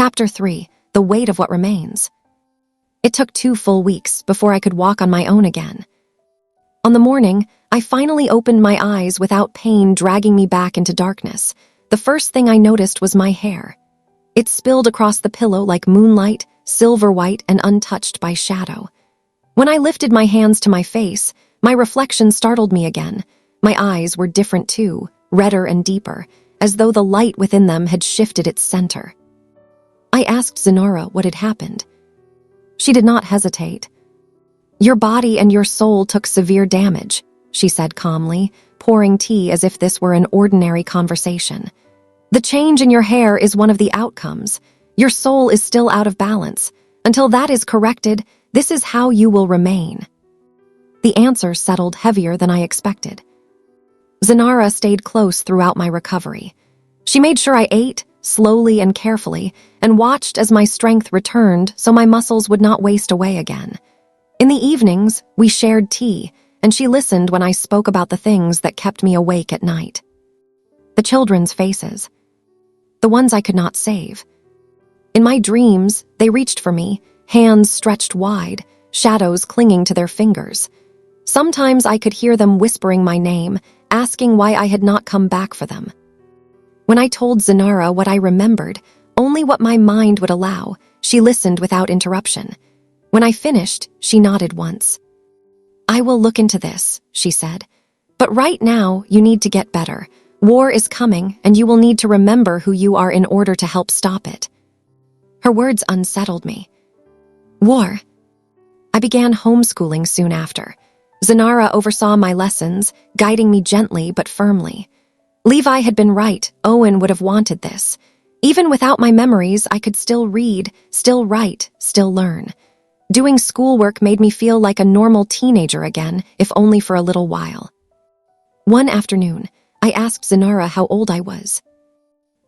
Chapter 3. The Weight of What Remains. It took 2 full weeks before I could walk on my own again. On the morning, I finally opened my eyes without pain dragging me back into darkness. The first thing I noticed was my hair. It spilled across the pillow like moonlight, silver white and untouched by shadow. When I lifted my hands to my face, my reflection startled me again. My eyes were different too, redder and deeper, as though the light within them had shifted its center. I asked Zenara what had happened. She did not hesitate. "Your body and your soul took severe damage," she said calmly, pouring tea as if this were an ordinary conversation. "The change in your hair is one of the outcomes. Your soul is still out of balance. Until that is corrected, this is how you will remain." The answer settled heavier than I expected. Zenara stayed close throughout my recovery. She made sure I ate, slowly and carefully, and watched as my strength returned so my muscles would not waste away again. In the evenings, we shared tea, and she listened when I spoke about the things that kept me awake at night. The children's faces. The ones I could not save. In my dreams, they reached for me, hands stretched wide, shadows clinging to their fingers. Sometimes I could hear them whispering my name, asking why I had not come back for them. When I told Zenara what I remembered, only what my mind would allow, she listened without interruption. When I finished, she nodded once. "I will look into this," she said. "But right now, you need to get better. War is coming, and you will need to remember who you are in order to help stop it." Her words unsettled me. War. I began homeschooling soon after. Zenara oversaw my lessons, guiding me gently but firmly. Levi had been right. Owen would have wanted this. Even without my memories, I could still read, still write, still learn. Doing schoolwork made me feel like a normal teenager again, if only for a little while. One afternoon, I asked Zenara how old I was.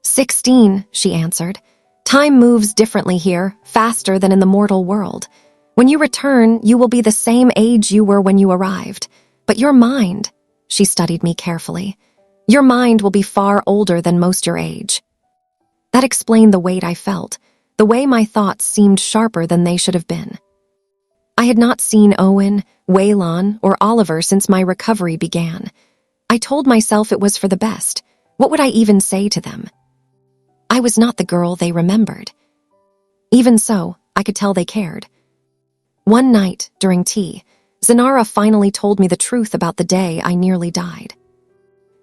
16, she answered. "Time moves differently here, faster than in the mortal world. When you return, you will be the same age you were when you arrived. But your mind," she studied me carefully, "your mind will be far older than most your age." That explained the weight I felt, the way my thoughts seemed sharper than they should have been. I had not seen Owen, Waylon, or Oliver since my recovery began. I told myself it was for the best. What would I even say to them? I was not the girl they remembered. Even so, I could tell they cared. One night, during tea, Zenara finally told me the truth about the day I nearly died.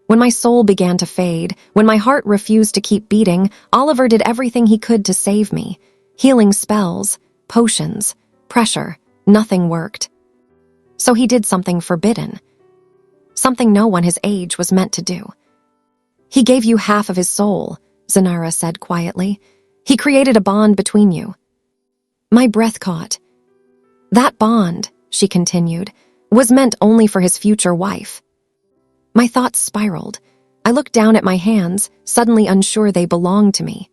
When my soul began to fade, when my heart refused to keep beating, Oliver did everything he could to save me. Healing spells, potions, pressure, nothing worked. So he did something forbidden. Something no one his age was meant to do. "He gave you half of his soul," Zenara said quietly. "He created a bond between you." My breath caught. "That bond," she continued, "was meant only for his future wife." My thoughts spiraled. I looked down at my hands, suddenly unsure they belonged to me.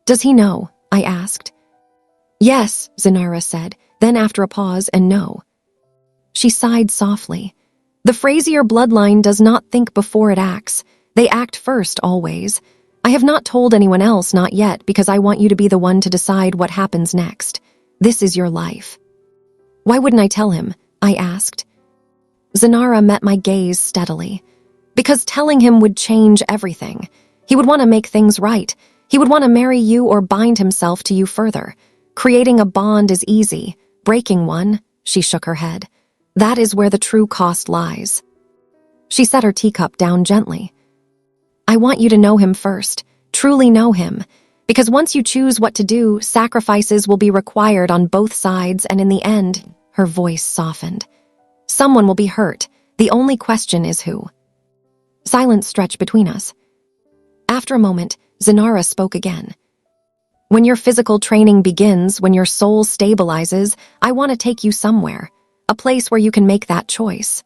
"Does he know?" I asked. "Yes," Zenara said, then after a pause, "and no." She sighed softly. "The Frazier bloodline does not think before it acts. They act first, always. I have not told anyone else, not yet, because I want you to be the one to decide what happens next. This is your life." "Why wouldn't I tell him?" I asked. Zenara met my gaze steadily. "Because telling him would change everything. He would want to make things right. He would want to marry you or bind himself to you further. Creating a bond is easy. Breaking one," she shook her head, "that is where the true cost lies." She set her teacup down gently. "I want you to know him first, truly know him. Because once you choose what to do, sacrifices will be required on both sides, and in the end," her voice softened, "someone will be hurt. The only question is who." Silence stretched between us. After a moment, Zenara spoke again. "When your physical training begins, when your soul stabilizes, I want to take you somewhere, a place where you can make that choice."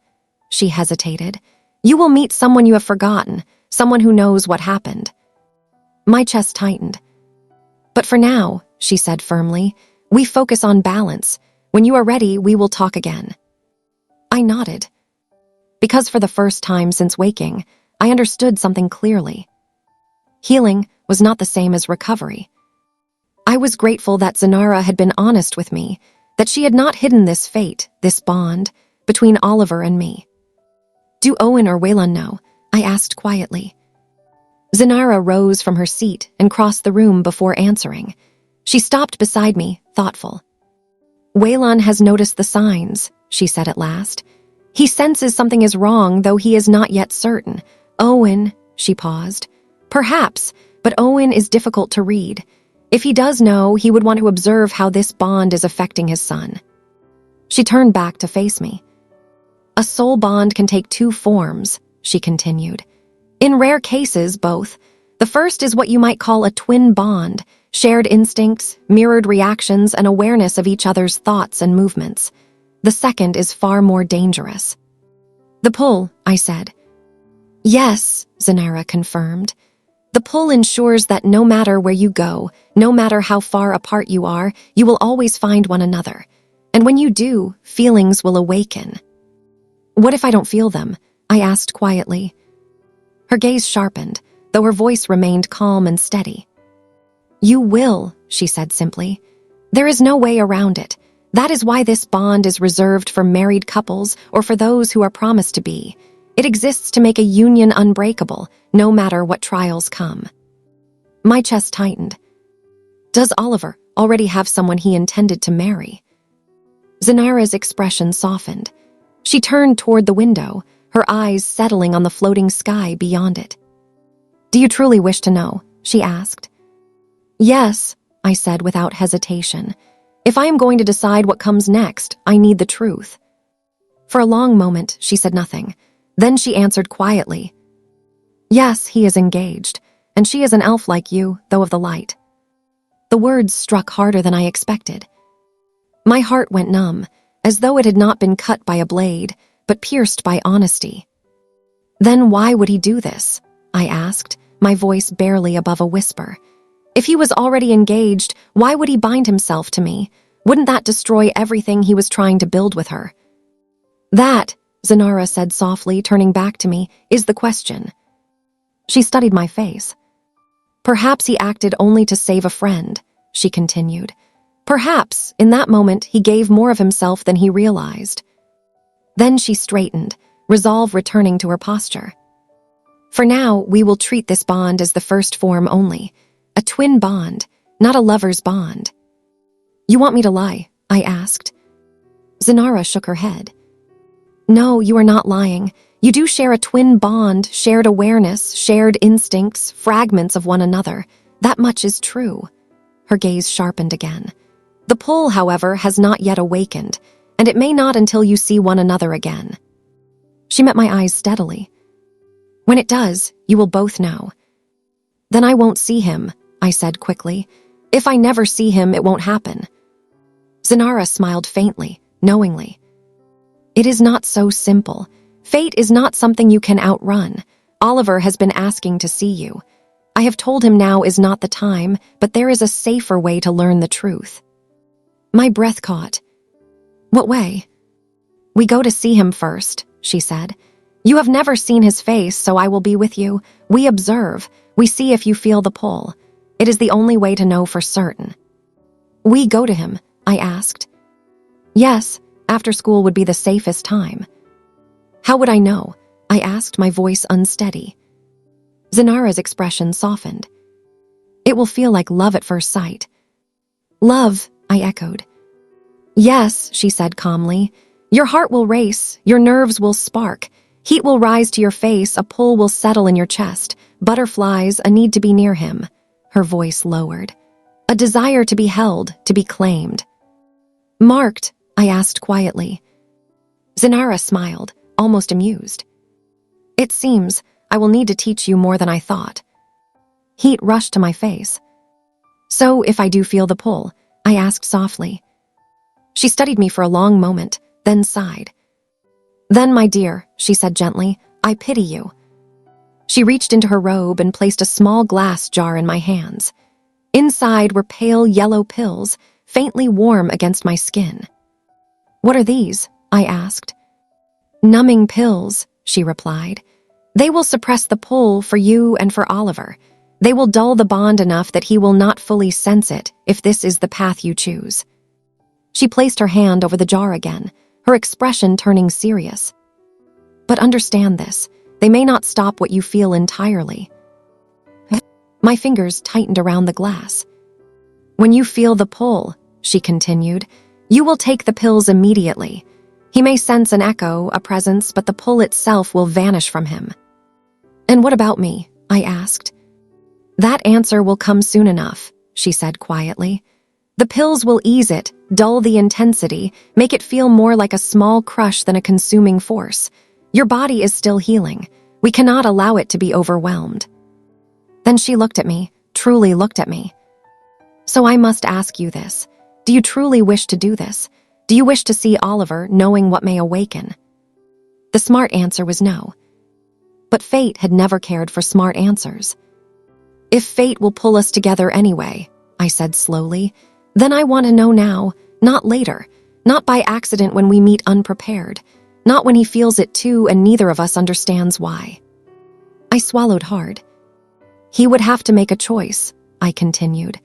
She hesitated. "You will meet someone you have forgotten, someone who knows what happened." My chest tightened. "But for now," she said firmly, "we focus on balance. When you are ready, we will talk again." I nodded. Because for the first time since waking, I understood something clearly. Healing was not the same as recovery. I was grateful that Zanara had been honest with me, that she had not hidden this fate, this bond, between Oliver and me. "Do Owen or Waylon know?" I asked quietly. Zanara rose from her seat and crossed the room before answering. She stopped beside me, thoughtful. "Waylon has noticed the signs," she said at last. "He senses something is wrong, though he is not yet certain. Owen," she paused. "Perhaps, but Owen is difficult to read. If he does know, he would want to observe how this bond is affecting his son." She turned back to face me. "A soul bond can take two forms," she continued. "In rare cases, both. The first is what you might call a twin bond, shared instincts, mirrored reactions, and awareness of each other's thoughts and movements. The second is far more dangerous." "The pull," I said. "Yes," Zanara confirmed. "The pull ensures that no matter where you go, no matter how far apart you are, you will always find one another. And when you do, feelings will awaken." "What if I don't feel them?" I asked quietly. Her gaze sharpened, though her voice remained calm and steady. "You will," she said simply. "There is no way around it. That is why this bond is reserved for married couples or for those who are promised to be. It exists to make a union unbreakable, no matter what trials come." My chest tightened. "Does Oliver already have someone he intended to marry?" Zanara's expression softened. She turned toward the window, her eyes settling on the floating sky beyond it. "Do you truly wish to know?" she asked. "Yes," I said without hesitation. "If I am going to decide what comes next, I need the truth." For a long moment, she said nothing. Then she answered quietly. "Yes, he is engaged, and she is an elf like you, though of the light." The words struck harder than I expected. My heart went numb, as though it had not been cut by a blade, but pierced by honesty. "Then why would he do this?" I asked, my voice barely above a whisper. "If he was already engaged, why would he bind himself to me? Wouldn't that destroy everything he was trying to build with her?" "That," Zanara said softly, turning back to me, "is the question." She studied my face. "Perhaps he acted only to save a friend," she continued. "Perhaps, in that moment, he gave more of himself than he realized." Then she straightened, resolve returning to her posture. "For now, we will treat this bond as the first form only. A twin bond, not a lover's bond." "You want me to lie?" I asked. Zanara shook her head. "No, you are not lying. You do share a twin bond, shared awareness, shared instincts, fragments of one another. That much is true." Her gaze sharpened again. "The pull, however, has not yet awakened, and it may not until you see one another again." She met my eyes steadily. "When it does, you will both know." "Then I won't see him," I said quickly. "If I never see him, it won't happen." Zanara smiled faintly, knowingly. "It is not so simple. Fate is not something you can outrun. Oliver has been asking to see you. I have told him now is not the time, but there is a safer way to learn the truth." My breath caught. "What way?" "We go to see him first," she said. "You have never seen his face, so I will be with you. We observe. We see if you feel the pull. It is the only way to know for certain." "We go to him?" I asked. "Yes, after school would be the safest time." "How would I know?" I asked, my voice unsteady. Zanara's expression softened. "It will feel like love at first sight." "Love," I echoed. "Yes," she said calmly. "Your heart will race, your nerves will spark. Heat will rise to your face, a pull will settle in your chest. Butterflies, a need to be near him." Her voice lowered. "A desire to be held, to be claimed." "Marked?" I asked quietly. Zanara smiled, almost amused. "It seems I will need to teach you more than I thought." Heat rushed to my face. "So if I do feel the pull?" I asked softly. She studied me for a long moment, then sighed. "Then, my dear," she said gently, "I pity you." She reached into her robe and placed a small glass jar in my hands. Inside were pale yellow pills, faintly warm against my skin. "What are these?" I asked. "Numbing pills," she replied. "They will suppress the pull for you and for Oliver. They will dull the bond enough that he will not fully sense it if this is the path you choose. She placed her hand over the jar again, her expression turning serious. But understand this, they may not stop what you feel entirely. My fingers tightened around the glass. When you feel the pull, she continued, you will take the pills immediately. He may sense an echo, a presence, but the pull itself will vanish from him. And what about me? I asked. That answer will come soon enough, she said quietly. The pills will ease it, dull the intensity, make it feel more like a small crush than a consuming force. Your body is still healing. We cannot allow it to be overwhelmed. Then she looked at me, truly looked at me. So I must ask you this. Do you truly wish to do this? Do you wish to see Oliver knowing what may awaken? The smart answer was no. But fate had never cared for smart answers. If fate will pull us together anyway, I said slowly, then I want to know now, not later, not by accident when we meet unprepared, not when he feels it too and neither of us understands why. I swallowed hard. He would have to make a choice, I continued.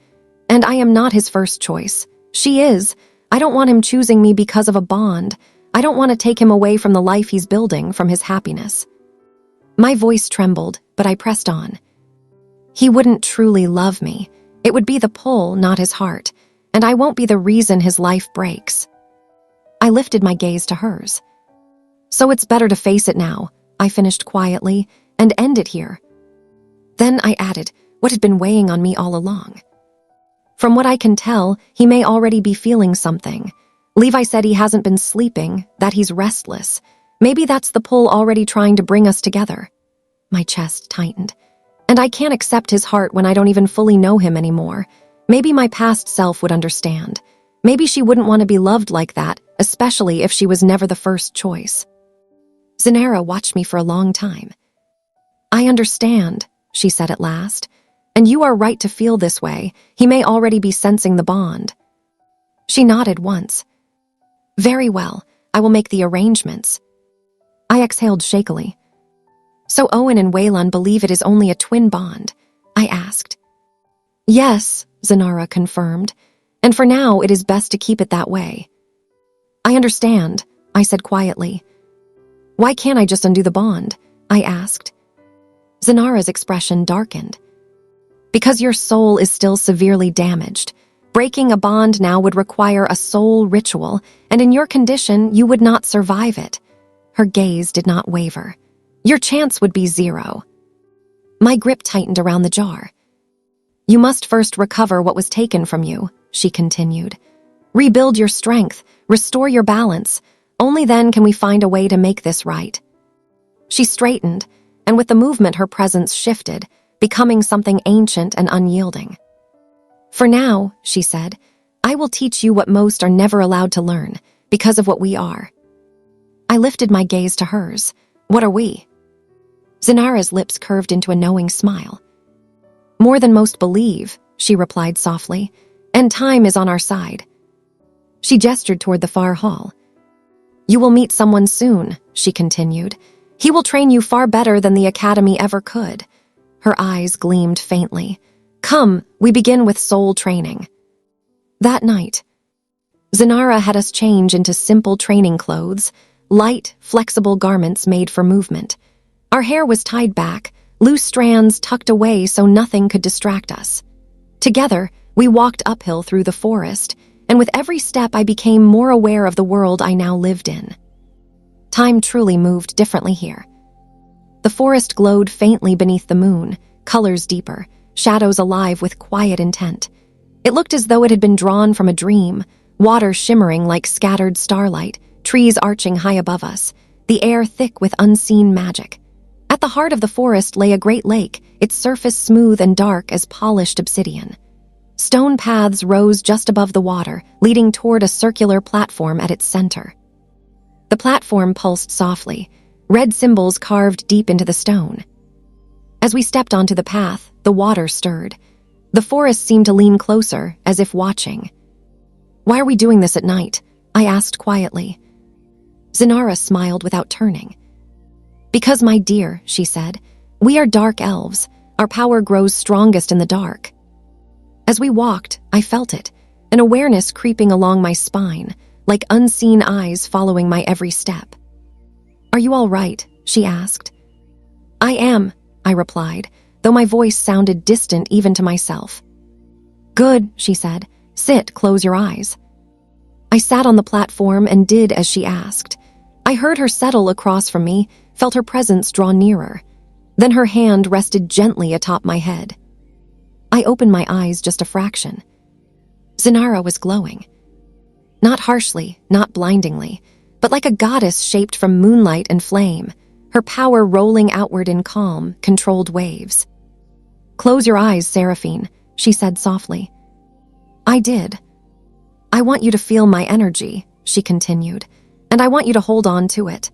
And I am not his first choice. She is. I don't want him choosing me because of a bond. I don't want to take him away from the life he's building, from his happiness. My voice trembled, but I pressed on. He wouldn't truly love me. It would be the pull, not his heart, and I won't be the reason his life breaks. I lifted my gaze to hers. So it's better to face it now, I finished quietly, and end it here. Then I added what had been weighing on me all along. From what I can tell, he may already be feeling something. Levi said he hasn't been sleeping, that he's restless. Maybe that's the pull already trying to bring us together. My chest tightened. And I can't accept his heart when I don't even fully know him anymore. Maybe my past self would understand. Maybe she wouldn't want to be loved like that, especially if she was never the first choice. Zenara watched me for a long time. I understand, she said at last. And you are right to feel this way. He may already be sensing the bond. She nodded once. Very well, I will make the arrangements. I exhaled shakily. So Owen and Waylon believe it is only a twin bond? I asked. Yes, Zenara confirmed. And for now, it is best to keep it that way. I understand, I said quietly. Why can't I just undo the bond? I asked. Zenara's expression darkened. Because your soul is still severely damaged. Breaking a bond now would require a soul ritual, and in your condition, you would not survive it. Her gaze did not waver. Your chance would be 0. My grip tightened around the jar. You must first recover what was taken from you, she continued. Rebuild your strength, restore your balance. Only then can we find a way to make this right. She straightened, and with the movement her presence shifted, becoming something ancient and unyielding. For now, she said, I will teach you what most are never allowed to learn, because of what we are. I lifted my gaze to hers. What are we? Zenara's lips curved into a knowing smile. More than most believe, she replied softly, and time is on our side. She gestured toward the far hall. You will meet someone soon, she continued. He will train you far better than the academy ever could. Her eyes gleamed faintly. Come, we begin with soul training. That night, Zenara had us change into simple training clothes, light, flexible garments made for movement. Our hair was tied back, loose strands tucked away so nothing could distract us. Together, we walked uphill through the forest, and with every step I became more aware of the world I now lived in. Time truly moved differently here. The forest glowed faintly beneath the moon, colors deeper, shadows alive with quiet intent. It looked as though it had been drawn from a dream, water shimmering like scattered starlight, trees arching high above us, the air thick with unseen magic. At the heart of the forest lay a great lake, its surface smooth and dark as polished obsidian. Stone paths rose just above the water, leading toward a circular platform at its center. The platform pulsed softly, red symbols carved deep into the stone. As we stepped onto the path, the water stirred. The forest seemed to lean closer, as if watching. Why are we doing this at night? I asked quietly. Zenara smiled without turning. Because, my dear, she said, we are dark elves. Our power grows strongest in the dark. As we walked, I felt it, an awareness creeping along my spine, like unseen eyes following my every step. "Are you all right?" she asked. "I am," I replied, though my voice sounded distant even to myself. "Good," she said. "Sit, close your eyes." I sat on the platform and did as she asked. I heard her settle across from me, felt her presence draw nearer. Then her hand rested gently atop my head. I opened my eyes just a fraction. Zenara was glowing. Not harshly, not blindingly, but like a goddess shaped from moonlight and flame, her power rolling outward in calm, controlled waves. "Close your eyes, Seraphine," she said softly. I did. "I want you to feel my energy," she continued, "and I want you to hold on to it."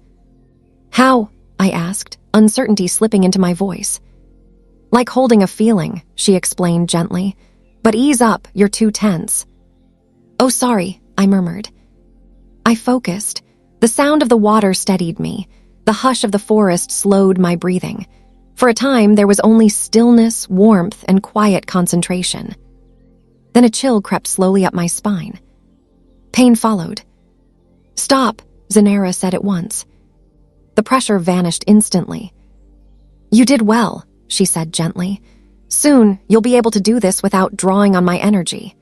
"How?" I asked, uncertainty slipping into my voice. "Like holding a feeling," she explained gently. "But ease up, you're too tense." "Oh, sorry," I murmured. I focused. The sound of the water steadied me. The hush of the forest slowed my breathing. For a time, there was only stillness, warmth, and quiet concentration. Then a chill crept slowly up my spine. Pain followed. "Stop," Zenara said at once. The pressure vanished instantly. "You did well," she said gently. "Soon, you'll be able to do this without drawing on my energy."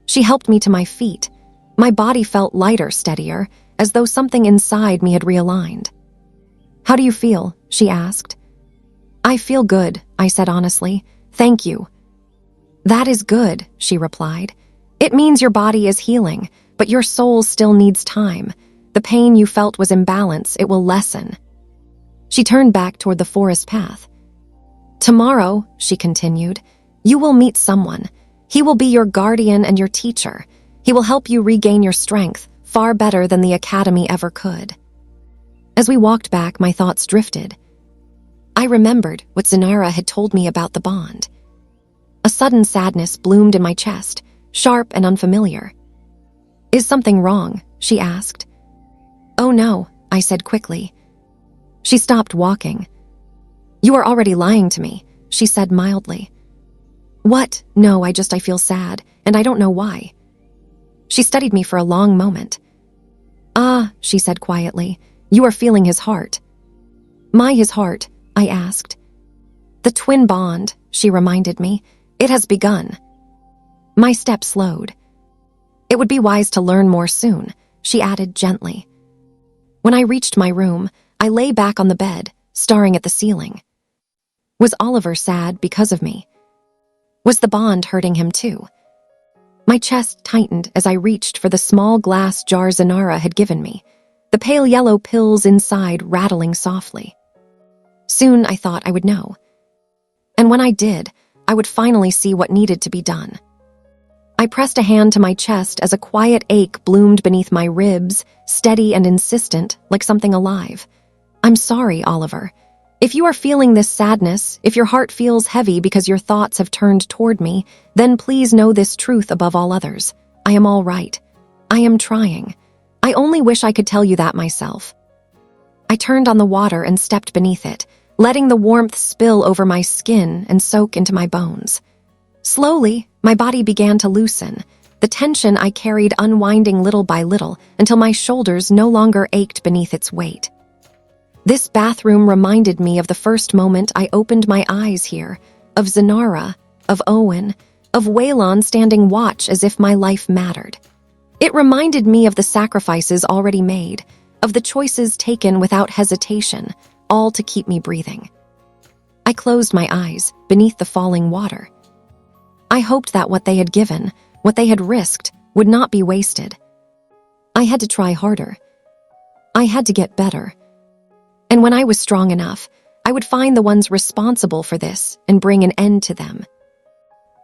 She helped me to my feet. My body felt lighter, steadier, as though something inside me had realigned. "How do you feel?" she asked. "I feel good," I said honestly. "Thank you." "That is good," she replied. "It means your body is healing, but your soul still needs time. The pain you felt was imbalance. It will lessen." She turned back toward the forest path. "Tomorrow," she continued, "you will meet someone. He will be your guardian and your teacher. He will help you regain your strength, far better than the academy ever could." As we walked back, my thoughts drifted. I remembered what Zenara had told me about the bond. A sudden sadness bloomed in my chest, sharp and unfamiliar. "Is something wrong?" she asked. "Oh no," I said quickly. She stopped walking. "You are already lying to me," she said mildly. "What? No, I feel sad, and I don't know why." She studied me for a long moment. "Ah," she said quietly, "you are feeling his heart." His heart?" I asked. "The twin bond," she reminded me. "It has begun." My step slowed. "It would be wise to learn more soon," she added gently. When I reached my room, I lay back on the bed, staring at the ceiling. Was Oliver sad because of me? Was the bond hurting him too? My chest tightened as I reached for the small glass jar Zenara had given me, the pale yellow pills inside rattling softly. Soon, I thought, I would know. And when I did, I would finally see what needed to be done. I pressed a hand to my chest as a quiet ache bloomed beneath my ribs, steady and insistent, like something alive. "I'm sorry, Oliver. If you are feeling this sadness, if your heart feels heavy because your thoughts have turned toward me, then please know this truth above all others. I am all right. I am trying. I only wish I could tell you that myself." I turned on the water and stepped beneath it, letting the warmth spill over my skin and soak into my bones. Slowly, my body began to loosen, the tension I carried unwinding little by little until my shoulders no longer ached beneath its weight. This bathroom reminded me of the first moment I opened my eyes here, of Zenara, of Owen, of Waylon standing watch as if my life mattered. It reminded me of the sacrifices already made, of the choices taken without hesitation, all to keep me breathing. I closed my eyes beneath the falling water. I hoped that what they had given, what they had risked, would not be wasted. I had to try harder. I had to get better. And when I was strong enough, I would find the ones responsible for this and bring an end to them.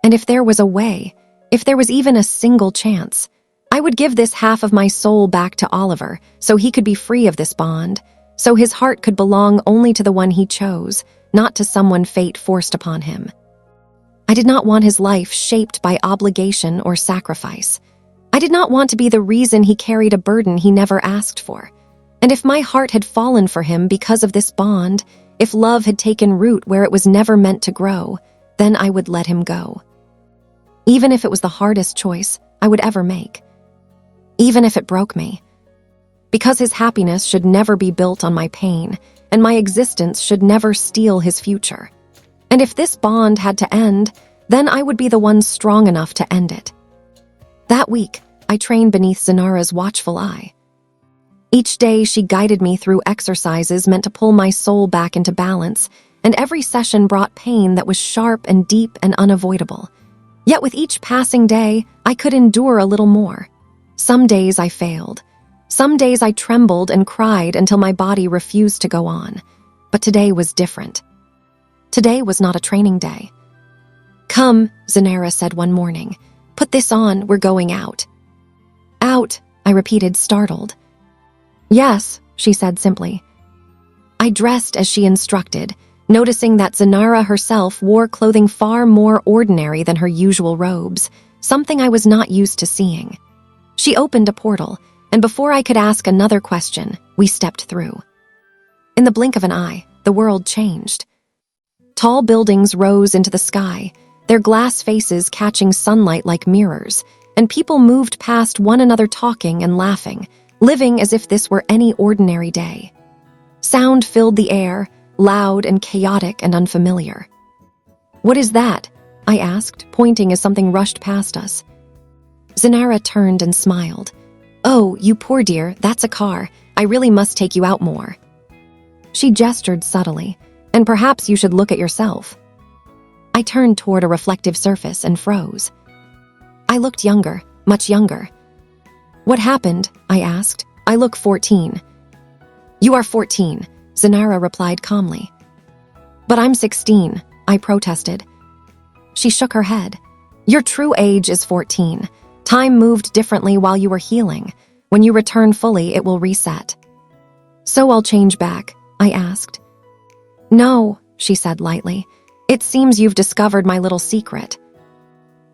And if there was a way, if there was even a single chance, I would give this half of my soul back to Oliver so he could be free of this bond, so his heart could belong only to the one he chose, not to someone fate forced upon him. I did not want his life shaped by obligation or sacrifice. I did not want to be the reason he carried a burden he never asked for. And if my heart had fallen for him because of this bond, If love had taken root where it was never meant to grow, then I would let him go. Even if it was the hardest choice I would ever make. Even if it broke me. Because his happiness should never be built on my pain, and my existence should never steal his future. And if this bond had to end, then I would be the one strong enough to end it. That week, I trained beneath Zanara's watchful eye. Each day she guided me through exercises meant to pull my soul back into balance, and every session brought pain that was sharp and deep and unavoidable. Yet with each passing day, I could endure a little more. Some days I failed. Some days I trembled and cried until my body refused to go on. But today was different. Today was not a training day. "Come," Zanara said one morning. "Put this on, we're going out." "Out," I repeated, startled. "Yes," she said simply. I dressed as she instructed, noticing that Zanara herself wore clothing far more ordinary than her usual robes, something I was not used to seeing. She opened a portal, and before I could ask another question, we stepped through. In the blink of an eye, the world changed. Tall buildings rose into the sky, their glass faces catching sunlight like mirrors, and people moved past one another talking and laughing, living as if this were any ordinary day. Sound filled the air, loud and chaotic and unfamiliar. "What is that?" I asked, pointing as something rushed past us. Zanara turned and smiled. "Oh, you poor dear, that's a car. I really must take you out more." She gestured subtly, "And perhaps you should look at yourself." I turned toward a reflective surface and froze. I looked younger, much younger. "What happened?" I asked. "I look 14. "You are 14, Zanara replied calmly. "But I'm 16, I protested. She shook her head. "Your true age is 14. Time moved differently while you were healing. When you return fully, it will reset." "So I'll change back?" I asked. "No," she said lightly. "It seems you've discovered my little secret."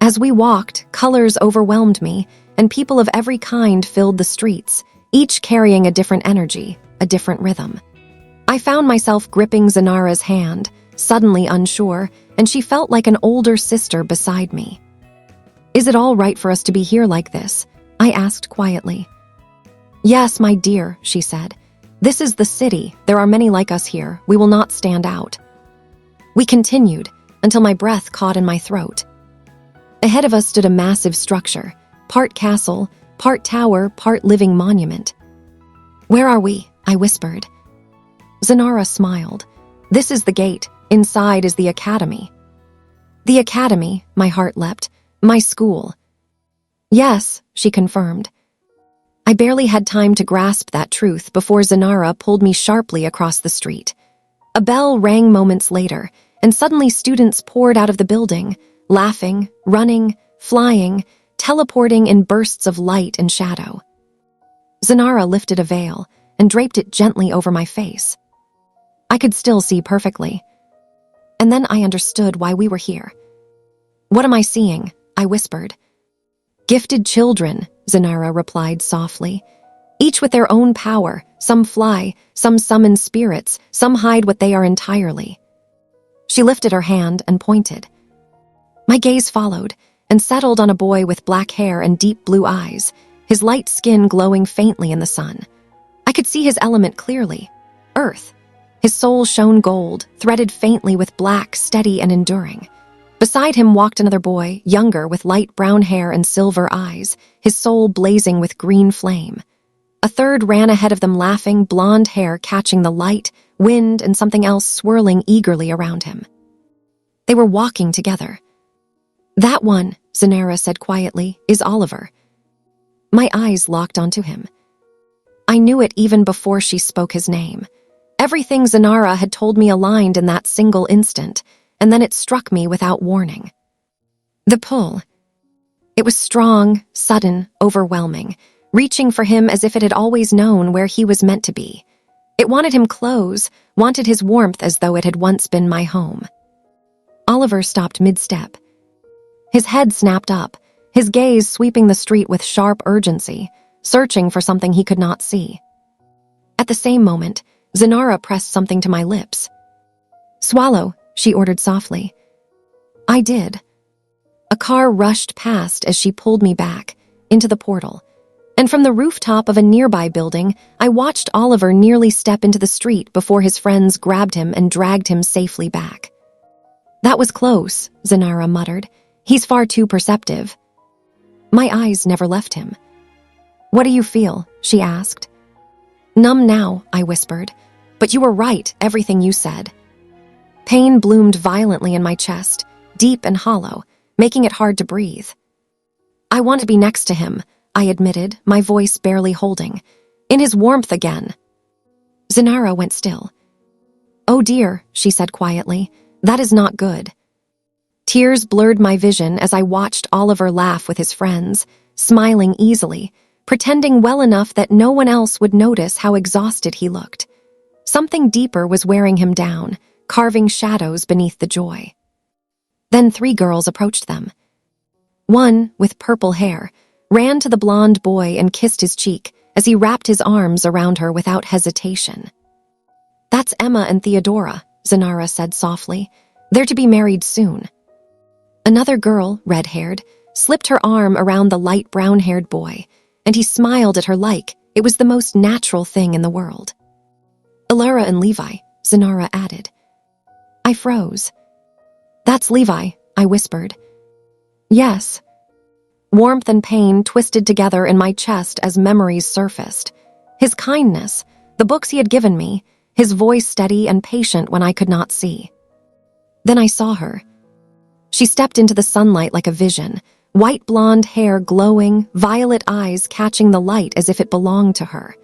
As we walked, colors overwhelmed me, and people of every kind filled the streets, each carrying a different energy, a different rhythm. I found myself gripping Zanara's hand, suddenly unsure, and she felt like an older sister beside me. "Is it all right for us to be here like this?" I asked quietly. "Yes, my dear," she said. "This is the city. There are many like us here. We will not stand out." We continued, until my breath caught in my throat. Ahead of us stood a massive structure, part castle, part tower, part living monument. "Where are we?" I whispered. Zanara smiled. "This is the gate. Inside is the academy." "The academy," my heart leapt. "My school." "Yes," she confirmed. I barely had time to grasp that truth before Zanara pulled me sharply across the street. A bell rang moments later, and suddenly students poured out of the building, laughing, running, flying, teleporting in bursts of light and shadow. Zanara lifted a veil and draped it gently over my face. I could still see perfectly. And then I understood why we were here. "What am I seeing?" I whispered. "Gifted children," Zanara replied softly. "Each with their own power. Some fly, some summon spirits, some hide what they are entirely." She lifted her hand and pointed. My gaze followed and settled on a boy with black hair and deep blue eyes, his light skin glowing faintly in the sun. I could see his element clearly, earth. His soul shone gold, threaded faintly with black, steady and enduring. Beside him walked another boy, younger, with light brown hair and silver eyes, his soul blazing with green flame. A third ran ahead of them laughing, blonde hair catching the light, wind, and something else swirling eagerly around him. They were walking together. "That one," Zanara said quietly, "is Oliver." My eyes locked onto him. I knew it even before she spoke his name. Everything Zanara had told me aligned in that single instant, and then it struck me without warning. The pull. It was strong, sudden, overwhelming, reaching for him as if it had always known where he was meant to be. It wanted him close, wanted his warmth as though it had once been my home. Oliver stopped mid-step. His head snapped up, his gaze sweeping the street with sharp urgency, searching for something he could not see. At the same moment, Zanara pressed something to my lips. "Swallow," she ordered softly. I did. A car rushed past as she pulled me back into the portal, and from the rooftop of a nearby building, I watched Oliver nearly step into the street before his friends grabbed him and dragged him safely back. "That was close," Zanara muttered. "He's far too perceptive." My eyes never left him. "What do you feel?" she asked. "Numb now," I whispered. "But you were right, everything you said." Pain bloomed violently in my chest, deep and hollow, making it hard to breathe. "I want to be next to him," I admitted, my voice barely holding. "In his warmth again." Zanara went still. "Oh dear," she said quietly. "That is not good." Tears blurred my vision as I watched Oliver laugh with his friends, smiling easily, pretending well enough that no one else would notice how exhausted he looked. Something deeper was wearing him down, carving shadows beneath the joy. Then 3 girls approached them. One, with purple hair, ran to the blonde boy and kissed his cheek as he wrapped his arms around her without hesitation. "That's Emma and Theodora," Zanara said softly. "They're to be married soon." Another girl, red-haired, slipped her arm around the light brown-haired boy, and he smiled at her like it was the most natural thing in the world. "Alara and Levi," Zanara added. I froze. "That's Levi," I whispered. "Yes." Warmth and pain twisted together in my chest as memories surfaced. His kindness, the books he had given me, his voice steady and patient when I could not see. Then I saw her. She stepped into the sunlight like a vision, white blonde hair glowing, violet eyes catching the light as if it belonged to her.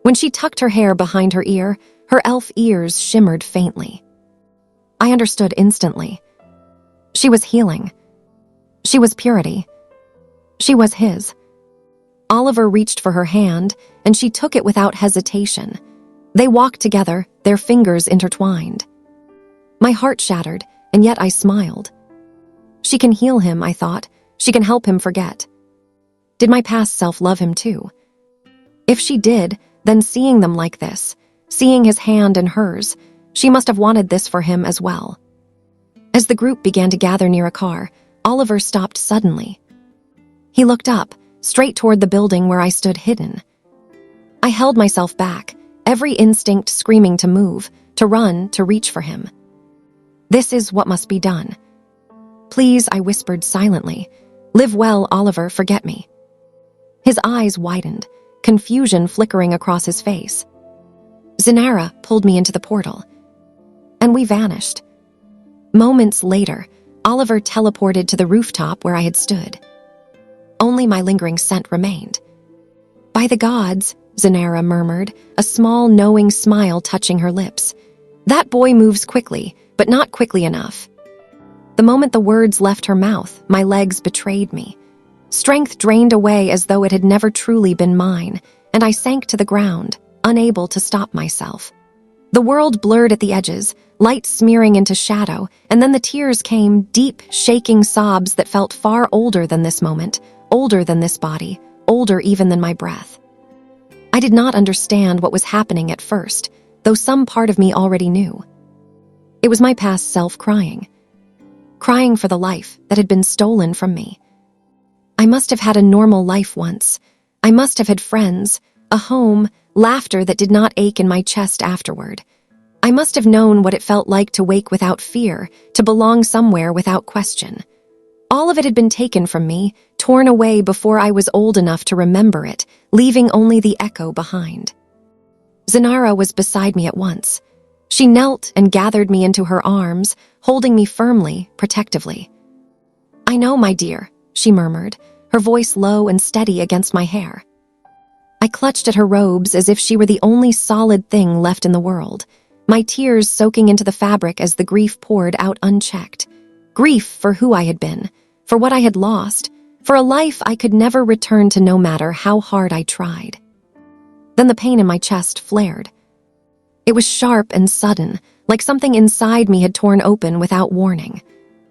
When she tucked her hair behind her ear, her elf ears shimmered faintly. I understood instantly. She was healing. She was purity. She was his. Oliver reached for her hand, and she took it without hesitation. They walked together, their fingers intertwined. My heart shattered, and yet I smiled. She can heal him, I thought. She can help him forget. Did my past self love him too? If she did, then seeing them like this, seeing his hand in hers, she must have wanted this for him as well. As the group began to gather near a car, Oliver stopped suddenly. He looked up, straight toward the building where I stood hidden. I held myself back, every instinct screaming to move, to run, to reach for him. This is what must be done. "Please," I whispered silently. "Live well, Oliver, forget me." His eyes widened, confusion flickering across his face. Zanara pulled me into the portal, and we vanished. Moments later, Oliver teleported to the rooftop where I had stood. Only my lingering scent remained. "By the gods," Zanara murmured, a small knowing smile touching her lips. "That boy moves quickly, but not quickly enough." The moment the words left her mouth, my legs betrayed me. Strength drained away as though it had never truly been mine, and I sank to the ground, unable to stop myself. The world blurred at the edges, light smearing into shadow, and then the tears came, deep, shaking sobs that felt far older than this moment, older than this body, older even than my breath. I did not understand what was happening at first, though some part of me already knew. It was my past self crying for the life that had been stolen from me. I must have had a normal life once. I must have had friends, a home, laughter that did not ache in my chest afterward. I must have known what it felt like to wake without fear, to belong somewhere without question. All of it had been taken from me, torn away before I was old enough to remember it, leaving only the echo behind. Zanara was beside me at once. She knelt and gathered me into her arms, holding me firmly, protectively. "I know, my dear," she murmured, her voice low and steady against my hair. I clutched at her robes as if she were the only solid thing left in the world, my tears soaking into the fabric as the grief poured out unchecked. Grief for who I had been, for what I had lost, for a life I could never return to no matter how hard I tried. Then the pain in my chest flared. It was sharp and sudden, like something inside me had torn open without warning.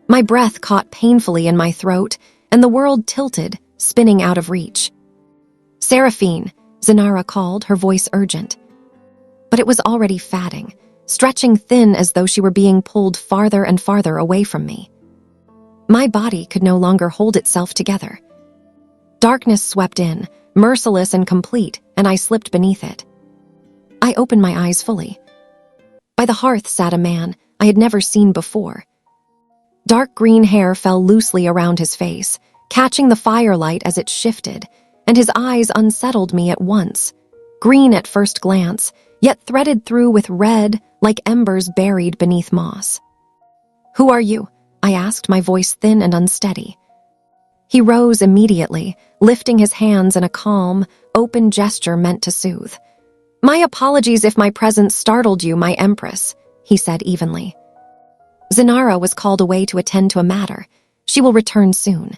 My breath caught painfully in my throat, and the world tilted, spinning out of reach. "Seraphine," Zanara called, her voice urgent. But it was already fading, stretching thin as though she were being pulled farther and farther away from me. My body could no longer hold itself together. Darkness swept in, merciless and complete, and I slipped beneath it. I opened my eyes fully. By the hearth sat a man I had never seen before. Dark green hair fell loosely around his face, catching the firelight as it shifted, and his eyes unsettled me at once. Green at first glance, yet threaded through with red like embers buried beneath moss. "Who are you?" I asked, my voice thin and unsteady. He rose immediately, lifting his hands in a calm, open gesture meant to soothe. "My apologies if my presence startled you, my empress," he said evenly. "Zenara was called away to attend to a matter. She will return soon."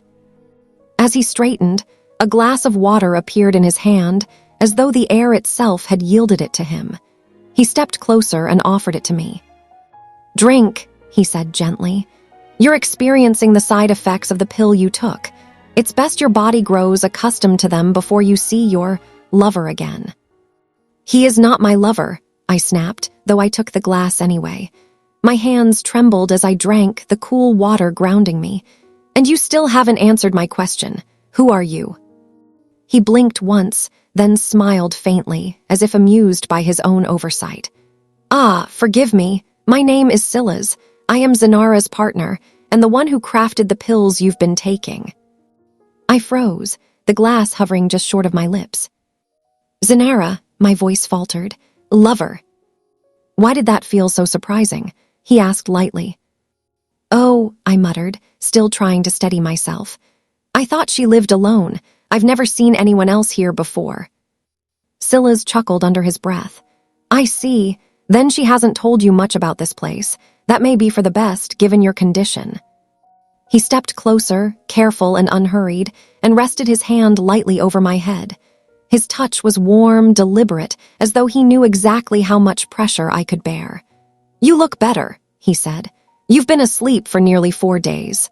As he straightened, a glass of water appeared in his hand, as though the air itself had yielded it to him. He stepped closer and offered it to me. "Drink," he said gently. "You're experiencing the side effects of the pill you took. It's best your body grows accustomed to them before you see your lover again." "He is not my lover," I snapped, though I took the glass anyway. My hands trembled as I drank, the cool water grounding me. "And you still haven't answered my question. Who are you?" He blinked once, then smiled faintly, as if amused by his own oversight. "Ah, forgive me. My name is Silas. I am Zenara's partner, and the one who crafted the pills you've been taking." I froze, the glass hovering just short of my lips. "Zenara," my voice faltered. "Lover." "Why did that feel so surprising?" he asked lightly. "Oh," I muttered, still trying to steady myself. "I thought she lived alone. I've never seen anyone else here before." Silas chuckled under his breath. "I see. Then she hasn't told you much about this place. That may be for the best, given your condition." He stepped closer, careful and unhurried, and rested his hand lightly over my head. His touch was warm, deliberate, as though he knew exactly how much pressure I could bear. "You look better," he said. "You've been asleep for nearly 4 days."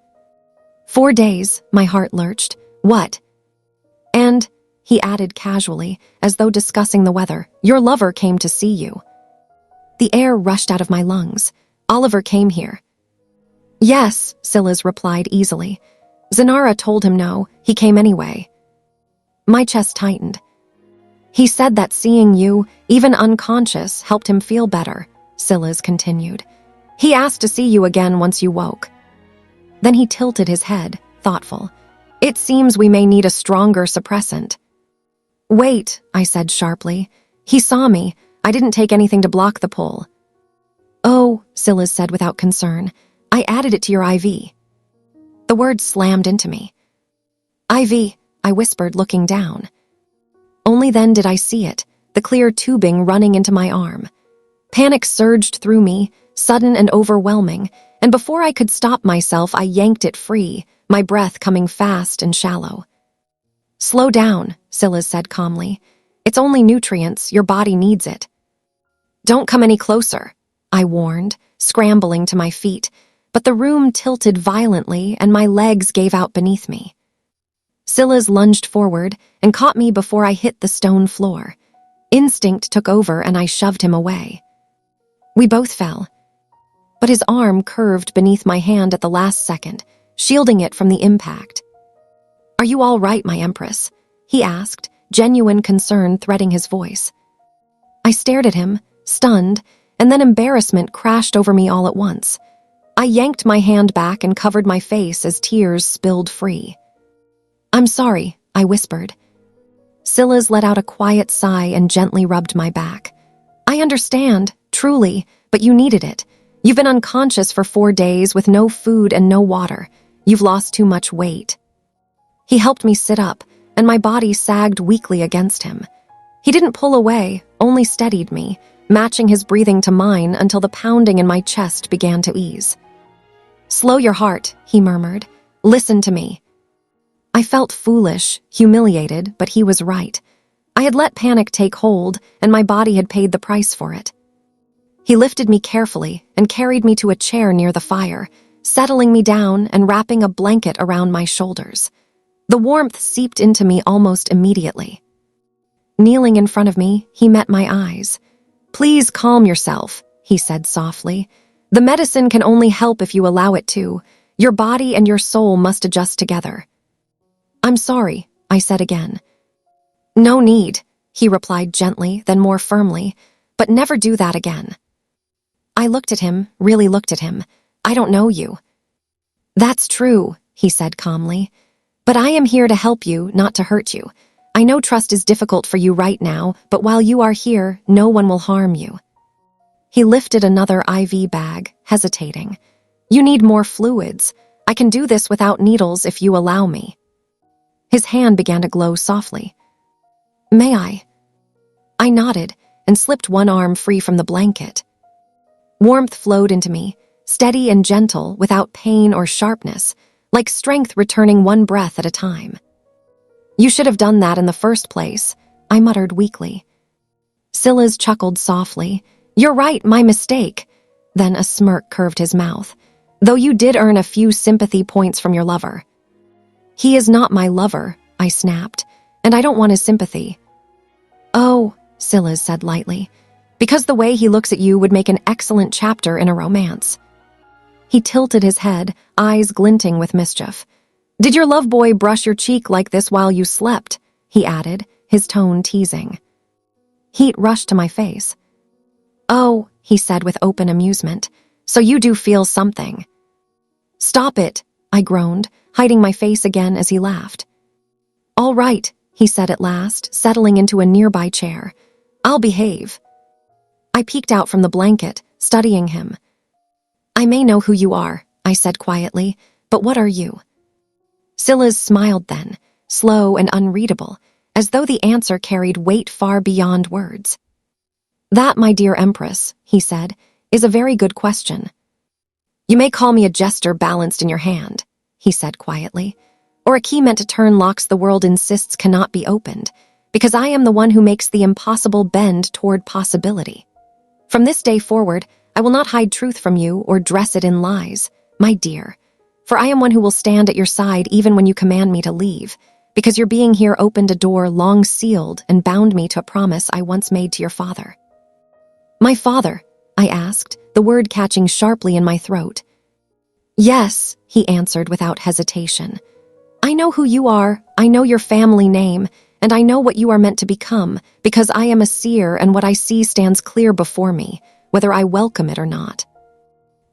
4 days, my heart lurched. "What?" "And," he added casually, as though discussing the weather, "your lover came to see you." The air rushed out of my lungs. "Oliver came here." "Yes," Silas replied easily. "Zenara told him no, he came anyway." My chest tightened. "He said that seeing you, even unconscious, helped him feel better," Silas continued. "He asked to see you again once you woke." Then he tilted his head, thoughtful. "It seems we may need a stronger suppressant." "Wait," I said sharply. "He saw me. I didn't take anything to block the pull." "Oh," Silas said without concern. "I added it to your IV." The word slammed into me. "IV," I whispered, looking down. Only then did I see it, the clear tubing running into my arm. Panic surged through me, sudden and overwhelming, and before I could stop myself, I yanked it free, my breath coming fast and shallow. "Slow down," Silas said calmly. "It's only nutrients, your body needs it." "Don't come any closer," I warned, scrambling to my feet, but the room tilted violently and my legs gave out beneath me. Silas lunged forward and caught me before I hit the stone floor. Instinct took over and I shoved him away. We both fell, but his arm curved beneath my hand at the last second, shielding it from the impact. "Are you all right, my empress?" he asked, genuine concern threading his voice. I stared at him, stunned, and then embarrassment crashed over me all at once. I yanked my hand back and covered my face as tears spilled free. "I'm sorry," I whispered. Silas let out a quiet sigh and gently rubbed my back. "I understand, truly, but you needed it. You've been unconscious for 4 days with no food and no water. You've lost too much weight." He helped me sit up, and my body sagged weakly against him. He didn't pull away, only steadied me, matching his breathing to mine until the pounding in my chest began to ease. "Slow your heart," he murmured. "Listen to me." I felt foolish, humiliated, but he was right. I had let panic take hold, and my body had paid the price for it. He lifted me carefully and carried me to a chair near the fire, settling me down and wrapping a blanket around my shoulders. The warmth seeped into me almost immediately. Kneeling in front of me, he met my eyes. "Please calm yourself," he said softly. "The medicine can only help if you allow it to. Your body and your soul must adjust together." "I'm sorry," I said again. "No need," he replied gently, then more firmly, "but never do that again." I looked at him, really looked at him. "I don't know you." "That's true," he said calmly. "But I am here to help you, not to hurt you. I know trust is difficult for you right now, but while you are here, no one will harm you." He lifted another IV bag, hesitating. "You need more fluids. I can do this without needles if you allow me." His hand began to glow softly. "May I?" I nodded and slipped one arm free from the blanket. Warmth flowed into me, steady and gentle, without pain or sharpness, like strength returning one breath at a time. "You should have done that in the first place," I muttered weakly. Silas chuckled softly. "You're right, my mistake." Then a smirk curved his mouth. "Though you did earn a few sympathy points from your lover." "He is not my lover," I snapped, "and I don't want his sympathy." "Oh," Silas said lightly, "because the way he looks at you would make an excellent chapter in a romance." He tilted his head, eyes glinting with mischief. "Did your love boy brush your cheek like this while you slept?" he added, his tone teasing. Heat rushed to my face. "Oh," he said with open amusement, "so you do feel something." "Stop it," I groaned, hiding my face again as he laughed. "All right," he said at last, settling into a nearby chair. "I'll behave." I peeked out from the blanket, studying him. "I may know who you are," I said quietly, "but what are you?" Silas smiled then, slow and unreadable, as though the answer carried weight far beyond words. "That, my dear Empress," he said, "is a very good question." "You may call me a jester balanced in your hand," he said quietly, "or a key meant to turn locks the world insists cannot be opened, because I am the one who makes the impossible bend toward possibility. From this day forward, I will not hide truth from you or dress it in lies, my dear, for I am one who will stand at your side even when you command me to leave, because your being here opened a door long sealed and bound me to a promise I once made to your father." "My father?" I asked, the word catching sharply in my throat. "Yes," he answered without hesitation. "I know who you are, I know your family name, and I know what you are meant to become, because I am a seer and what I see stands clear before me, whether I welcome it or not."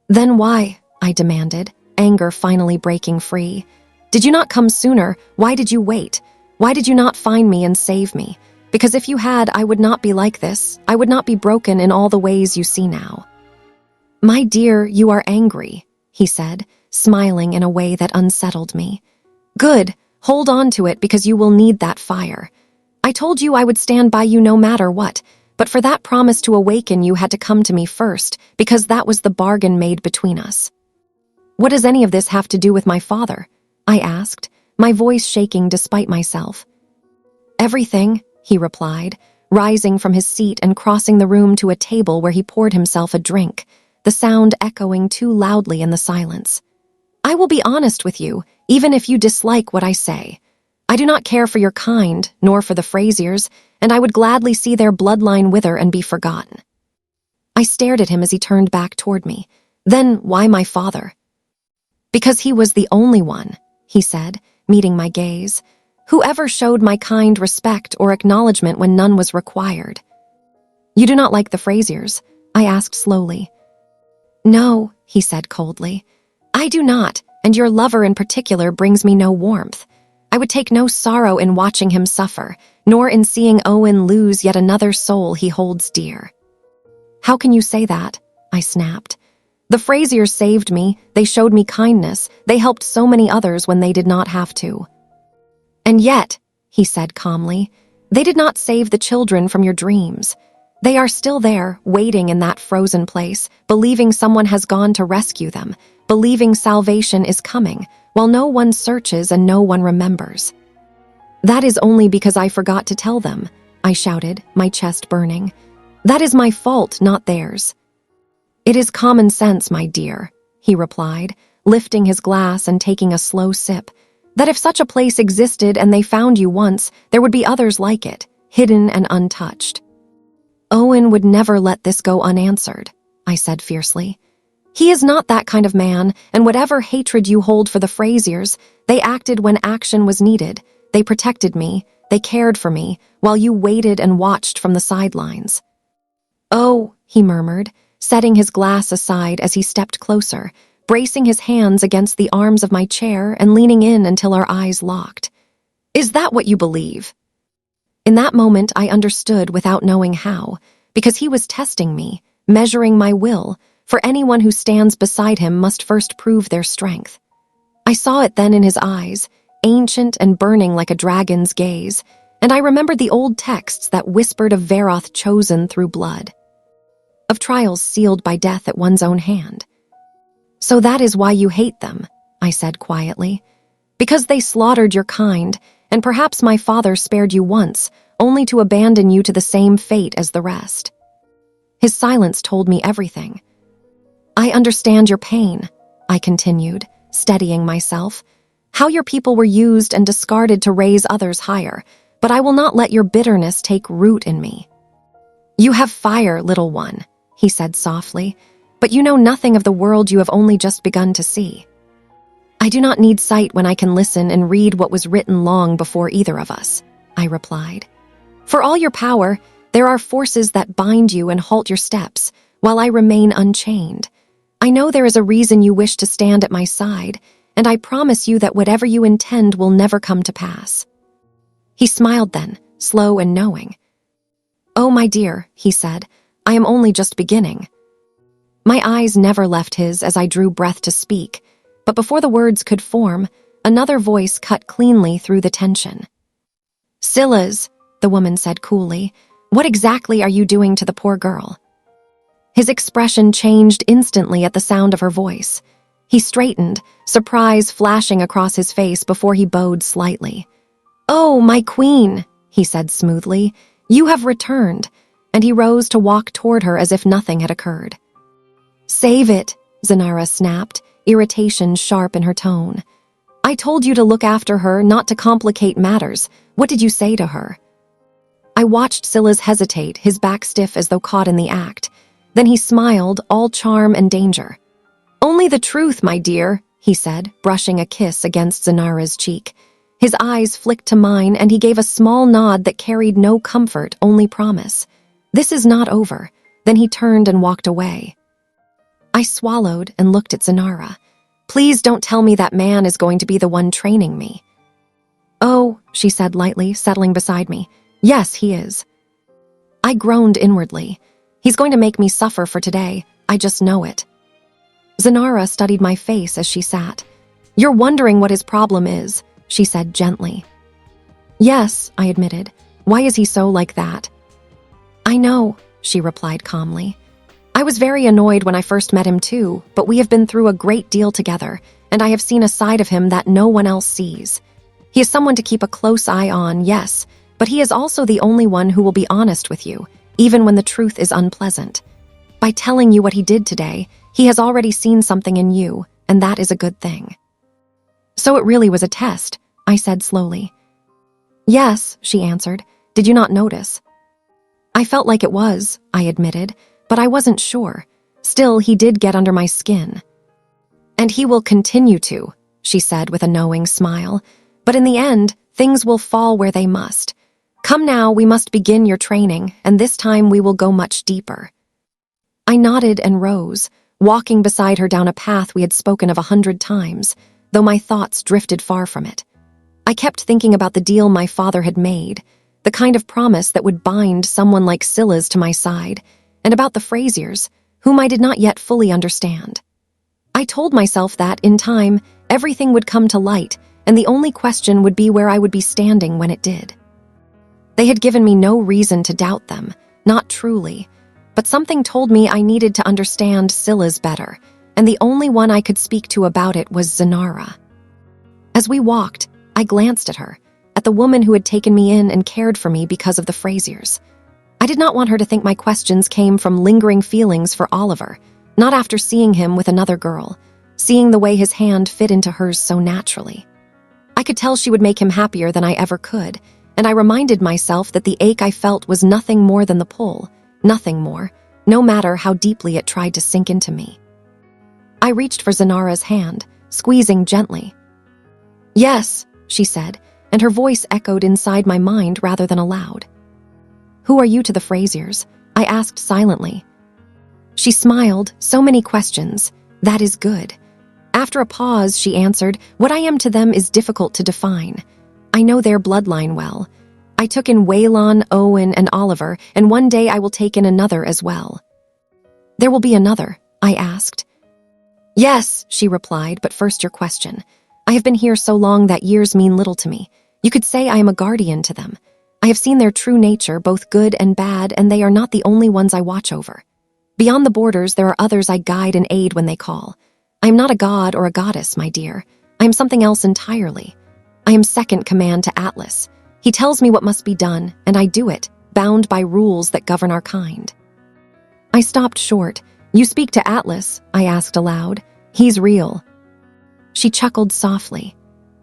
"Then why?" I demanded, anger finally breaking free. "Did you not come sooner? Why did you wait? Why did you not find me and save me? Because if you had, I would not be like this. I would not be broken in all the ways you see now." "My dear, you are angry," he said, smiling in a way that unsettled me. "Good. Hold on to it because you will need that fire. I told you I would stand by you no matter what, but for that promise to awaken you had to come to me first, because that was the bargain made between us." "What does any of this have to do with my father?" I asked, my voice shaking despite myself. "Everything," he replied, rising from his seat and crossing the room to a table where he poured himself a drink, the sound echoing too loudly in the silence. "I will be honest with you, even if you dislike what I say. I do not care for your kind, nor for the Frasiers, and I would gladly see their bloodline wither and be forgotten." I stared at him as he turned back toward me. "Then why my father?" "Because he was the only one," he said, meeting my gaze. "Whoever showed my kind respect or acknowledgement when none was required." "You do not like the Frasiers?" I asked slowly. "No," he said coldly. "I do not, and your lover in particular brings me no warmth. I would take no sorrow in watching him suffer, nor in seeing Owen lose yet another soul he holds dear." "How can you say that?" I snapped. "The Frasiers saved me, they showed me kindness, they helped so many others when they did not have to." "And yet," he said calmly, "they did not save the children from your dreams. They are still there, waiting in that frozen place, believing someone has gone to rescue them, believing salvation is coming, while no one searches and no one remembers." "That is only because I forgot to tell them," I shouted, my chest burning. "That is my fault, not theirs." "It is common sense, my dear," he replied, lifting his glass and taking a slow sip, "that if such a place existed and they found you once, there would be others like it, hidden and untouched." "Owen would never let this go unanswered," I said fiercely. He is not that kind of man, and whatever hatred you hold for the Frasiers, they acted when action was needed. They protected me, they cared for me, while you waited and watched from the sidelines. Oh, he murmured, setting his glass aside as he stepped closer, bracing his hands against the arms of my chair and leaning in until our eyes locked. Is that what you believe? In that moment, I understood without knowing how, because he was testing me, measuring my will, for anyone who stands beside him must first prove their strength. I saw it then in his eyes, ancient and burning like a dragon's gaze, and I remembered the old texts that whispered of Veroth chosen through blood, of trials sealed by death at one's own hand. So that is why you hate them, I said quietly. Because they slaughtered your kind, and perhaps my father spared you once, only to abandon you to the same fate as the rest. His silence told me everything. I understand your pain, I continued, steadying myself, how your people were used and discarded to raise others higher, but I will not let your bitterness take root in me. You have fire, little one, he said softly, but you know nothing of the world you have only just begun to see. I do not need sight when I can listen and read what was written long before either of us, I replied. For all your power, there are forces that bind you and halt your steps, while I remain unchained. I know there is a reason you wish to stand at my side, and I promise you that whatever you intend will never come to pass. He smiled then, slow and knowing. Oh, my dear, he said, I am only just beginning. My eyes never left his as I drew breath to speak, but before the words could form, another voice cut cleanly through the tension. Silas, the woman said coolly, what exactly are you doing to the poor girl? His expression changed instantly at the sound of her voice. He straightened, surprise flashing across his face before he bowed slightly. Oh, my queen, he said smoothly, you have returned, and he rose to walk toward her as if nothing had occurred. Save it, Zanara snapped, irritation sharp in her tone. I told you to look after her, not to complicate matters. What did you say to her? I watched Silas hesitate, his back stiff as though caught in the act. Then he smiled, all charm and danger. Only the truth, my dear, he said, brushing a kiss against Zanara's cheek. His eyes flicked to mine, and he gave a small nod that carried no comfort, only promise. This is not over. Then he turned and walked away. I swallowed and looked at Zanara. Please don't tell me that man is going to be the one training me. Oh, she said lightly, settling beside me. Yes, he is. I groaned inwardly. He's going to make me suffer for today. I just know it. Zanara studied my face as she sat. You're wondering what his problem is, she said gently. Yes, I admitted. Why is he so like that? I know, she replied calmly. I was very annoyed when I first met him too, but we have been through a great deal together, and I have seen a side of him that no one else sees. He is someone to keep a close eye on, yes, but he is also the only one who will be honest with you, even when the truth is unpleasant. By telling you what he did today, he has already seen something in you, and that is a good thing. So it really was a test, I said slowly. Yes, she answered. Did you not notice? I felt like it was, I admitted, but I wasn't sure. Still, he did get under my skin. And he will continue to, she said with a knowing smile. But in the end, things will fall where they must. Come now, we must begin your training, and this time we will go much deeper. I nodded and rose, walking beside her down a path we had spoken of 100 times, though my thoughts drifted far from it. I kept thinking about the deal my father had made, the kind of promise that would bind someone like Silas to my side, and about the Frasiers, whom I did not yet fully understand. I told myself that, in time, everything would come to light, and the only question would be where I would be standing when it did. They had given me no reason to doubt them, not truly, but something told me I needed to understand Silas better, and the only one I could speak to about it was Zanara. As we walked, I glanced at her, at the woman who had taken me in and cared for me because of the Frasiers. I did not want her to think my questions came from lingering feelings for Oliver, not after seeing him with another girl, seeing the way his hand fit into hers so naturally. I could tell she would make him happier than I ever could, and I reminded myself that the ache I felt was nothing more than the pull, nothing more, no matter how deeply it tried to sink into me. I reached for Zanara's hand, squeezing gently. "Yes," she said, and her voice echoed inside my mind rather than aloud. "Who are you to the Frasiers?" I asked silently. She smiled, so many questions. "That is good." After a pause, she answered, "What I am to them is difficult to define. I know their bloodline well. I took in Waylon, Owen, and Oliver, and one day I will take in another as well." "There will be another?" I asked. "Yes," she replied, "but first your question. I have been here so long that years mean little to me. You could say I am a guardian to them. I have seen their true nature, both good and bad, and they are not the only ones I watch over. Beyond the borders, there are others I guide and aid when they call. I am not a god or a goddess, my dear. I am something else entirely. I am second command to Atlas. He tells me what must be done, and I do it, bound by rules that govern our kind." I stopped short. "You speak to Atlas?" I asked aloud. "He's real." She chuckled softly.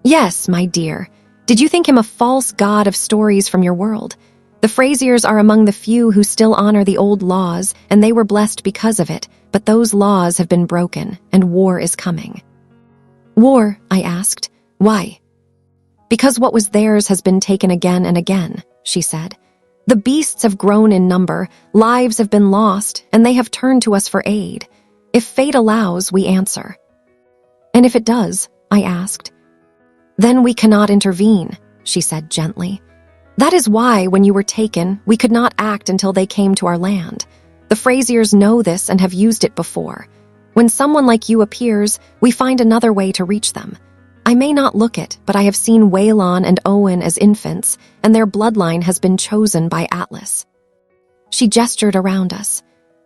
"Yes, my dear. Did you think him a false god of stories from your world? The Frasiers are among the few who still honor the old laws, and they were blessed because of it, but those laws have been broken, and war is coming." "War?" I asked. "Why?" "Because what was theirs has been taken again and again," she said. "The beasts have grown in number, lives have been lost, and they have turned to us for aid. If fate allows, we answer." "And if it does?" I asked. "Then we cannot intervene," she said gently. "That is why, when you were taken, we could not act until they came to our land. The Frasiers know this and have used it before. When someone like you appears, we find another way to reach them. I may not look it, but I have seen Waylon and Owen as infants, and their bloodline has been chosen by Atlas." She gestured around us.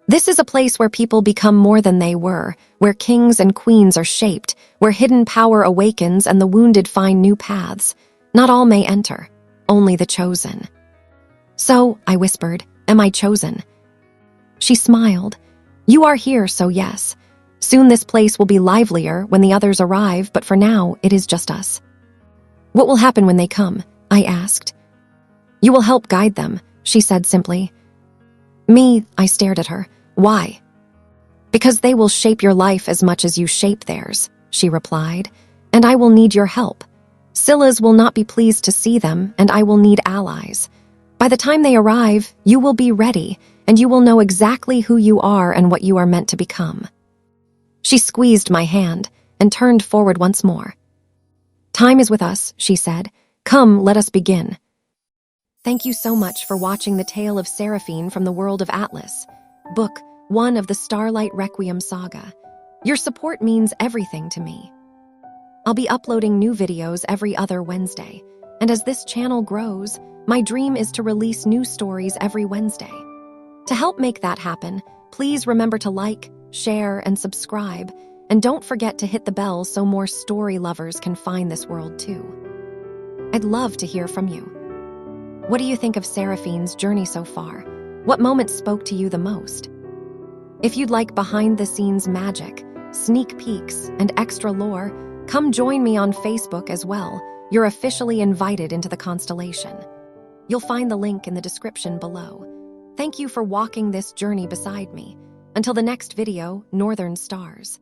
"This is a place where people become more than they were, where kings and queens are shaped, where hidden power awakens and the wounded find new paths. Not all may enter, only the chosen." "So," I whispered, "am I chosen?" She smiled. "You are here, so yes. Soon this place will be livelier when the others arrive, but for now, it is just us." "What will happen when they come?" I asked. "You will help guide them," she said simply. "Me?" I stared at her. "Why?" "Because they will shape your life as much as you shape theirs," she replied, "and I will need your help. Scylla's will not be pleased to see them, and I will need allies. By the time they arrive, you will be ready, and you will know exactly who you are and what you are meant to become." She squeezed my hand and turned forward once more. "Time is with us," she said. "Come, let us begin." Thank you so much for watching the tale of Seraphine from the world of Atlas, Book 1 of the Starlight Requiem saga. Your support means everything to me. I'll be uploading new videos every other Wednesday, and as this channel grows, my dream is to release new stories every Wednesday. To help make that happen, please remember to like, share, and subscribe, and don't forget to hit the bell so more story lovers can find this world too. I'd love to hear from you. What do you think of Seraphine's journey so far? What moments spoke to you the most? If you'd like behind-the-scenes magic, sneak peeks, and extra lore, come join me on Facebook as well. You're officially invited into the constellation. You'll find the link in the description below. Thank you for walking this journey beside me. Until the next video, Northern Stars.